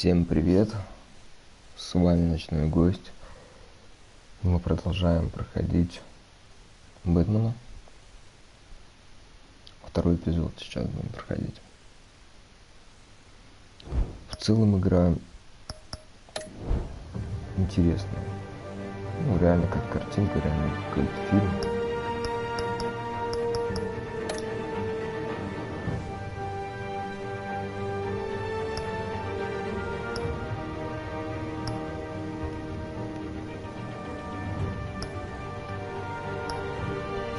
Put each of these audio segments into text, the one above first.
Всем привет, с вами Ночной Гость. Мы продолжаем проходить Бэтмена. Второй эпизод сейчас будем проходить. В целом игра интересная. Ну, реально как картинка, реально какой-то фильм.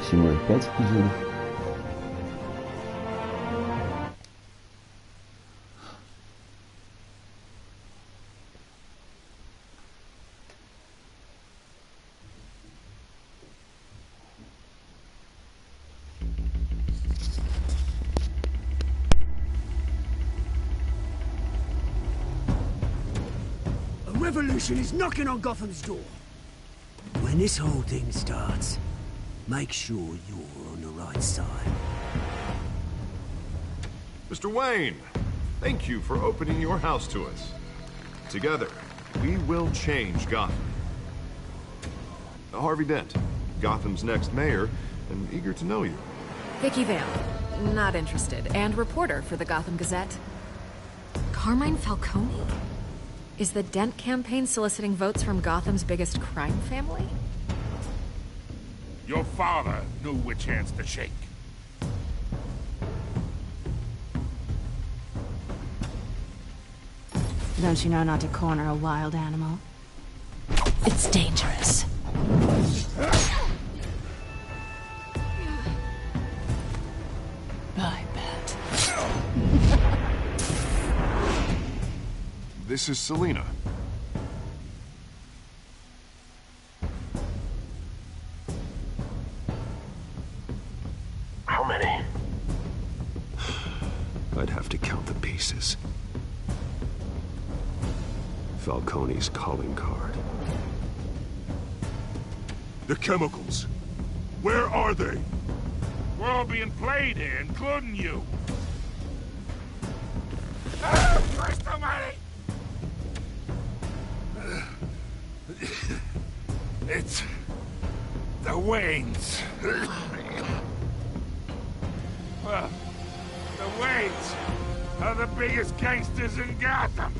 Всего 5 эпизодов. A revolution is knocking on Gotham's door. When this whole thing starts, make sure you're on the right side. Mr. Wayne, thank you for opening your house to us. Together, we will change Gotham. Harvey Dent, Gotham's next mayor, and eager to know you. Vicky Vale, not interested, and reporter for the Gotham Gazette. Carmine Falcone? Is the Dent campaign soliciting votes from Gotham's biggest crime family? Your father knew which hands to shake. Don't you know not to corner a wild animal? It's dangerous. I bet. This is Selina. How many? I'd have to count the pieces. Falcone's calling card. The chemicals. Where are they? We're all being played here, including you. Oh, Christ almighty! It's the Waynes. Well, the Waynes are the biggest gangsters in Gotham.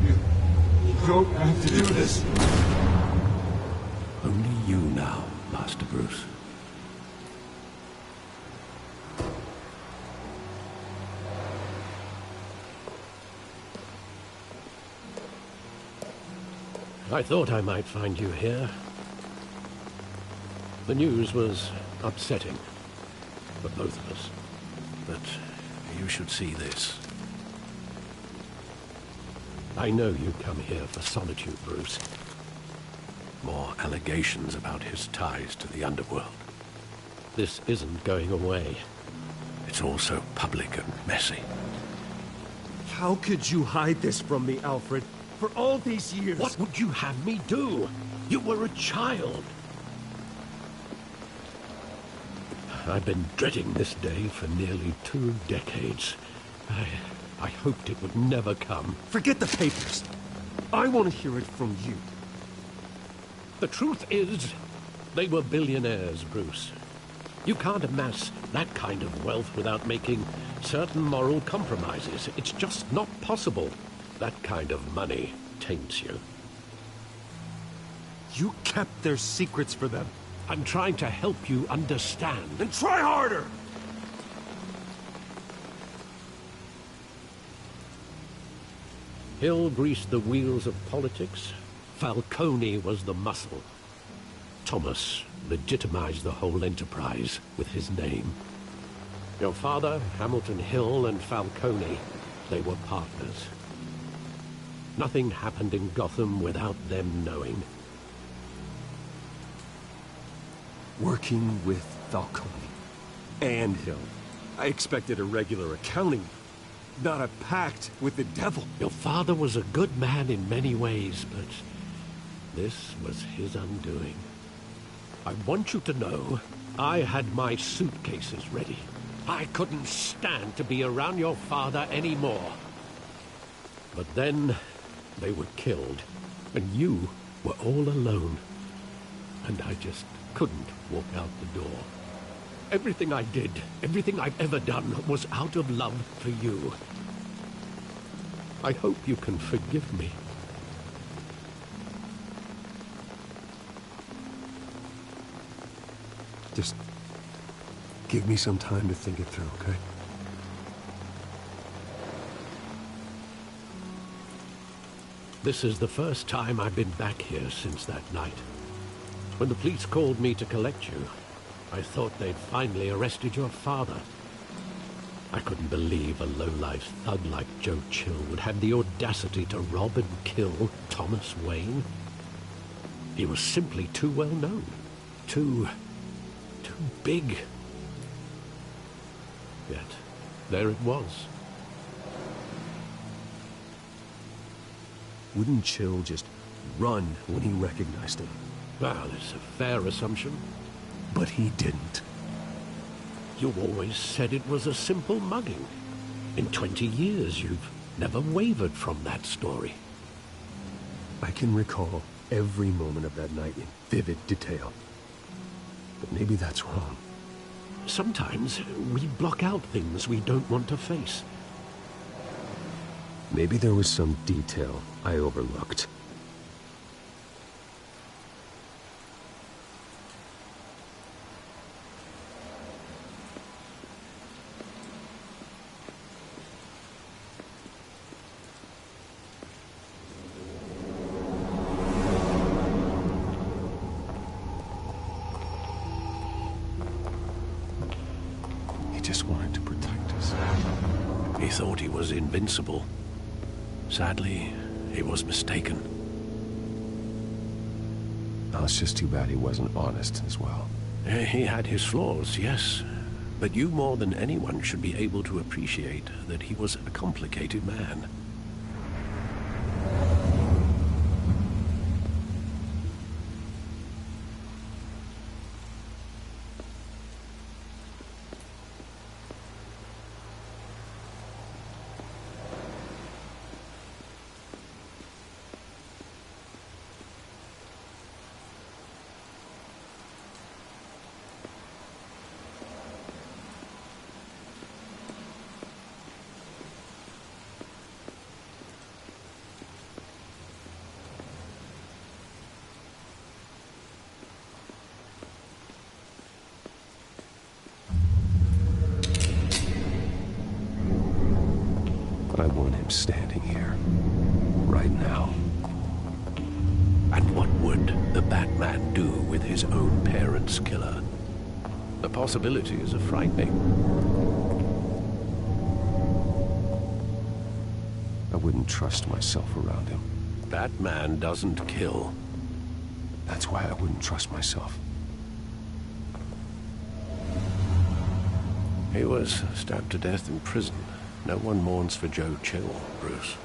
You don't have to do this. Only you now, Master Bruce. I thought I might find you here. The news was upsetting for both of us. But you should see this. I know you come here for solitude, Bruce. More allegations about his ties to the underworld. This isn't going away. It's all so public and messy. How could you hide this from me, Alfred? For all these years... What would you have me do? You were a child. I've been dreading this day for nearly 2 decades. I hoped it would never come. Forget the papers. I want to hear it from you. The truth is, they were billionaires, Bruce. You can't amass that kind of wealth without making certain moral compromises. It's just not possible. That kind of money taints you. You kept their secrets for them. I'm trying to help you understand. Then try harder! Hill greased the wheels of politics. Falcone was the muscle. Thomas legitimized the whole enterprise with his name. Your father, Hamilton Hill, and Falcone, they were partners. Nothing happened in Gotham without them knowing. Working with Falcone and Hill. I expected a regular accounting, not a pact with the devil. Your father was a good man in many ways, but this was his undoing. I want you to know, I had my suitcases ready. I couldn't stand to be around your father anymore. But then, they were killed, and you were all alone. And I just couldn't walk out the door. Everything I did, everything I've ever done, was out of love for you. I hope you can forgive me. Just give me some time to think it through, okay? This is the first time I've been back here since that night. When the police called me to collect you, I thought they'd finally arrested your father. I couldn't believe a low-life thug like Joe Chill would have the audacity to rob and kill Thomas Wayne. He was simply too well known. Too big. Yet, there it was. Wouldn't Chill just run when he recognized him? Well, it's a fair assumption. But he didn't. You always said it was a simple mugging. In 20 years, you've never wavered from that story. I can recall every moment of that night in vivid detail. But maybe that's wrong. Sometimes we block out things we don't want to face. Maybe there was some detail I overlooked. Just wanted to protect us. He thought he was invincible. Sadly, he was mistaken. Oh, it's just too bad he wasn't honest as well. He had his flaws, yes. But you more than anyone should be able to appreciate that he was a complicated man. I want him standing here, right now. And what would the Batman do with his own parents' killer? The possibilities are frightening. I wouldn't trust myself around him. Batman doesn't kill. That's why I wouldn't trust myself. He was stabbed to death in prison. No one mourns for Joe Chill, Bruce.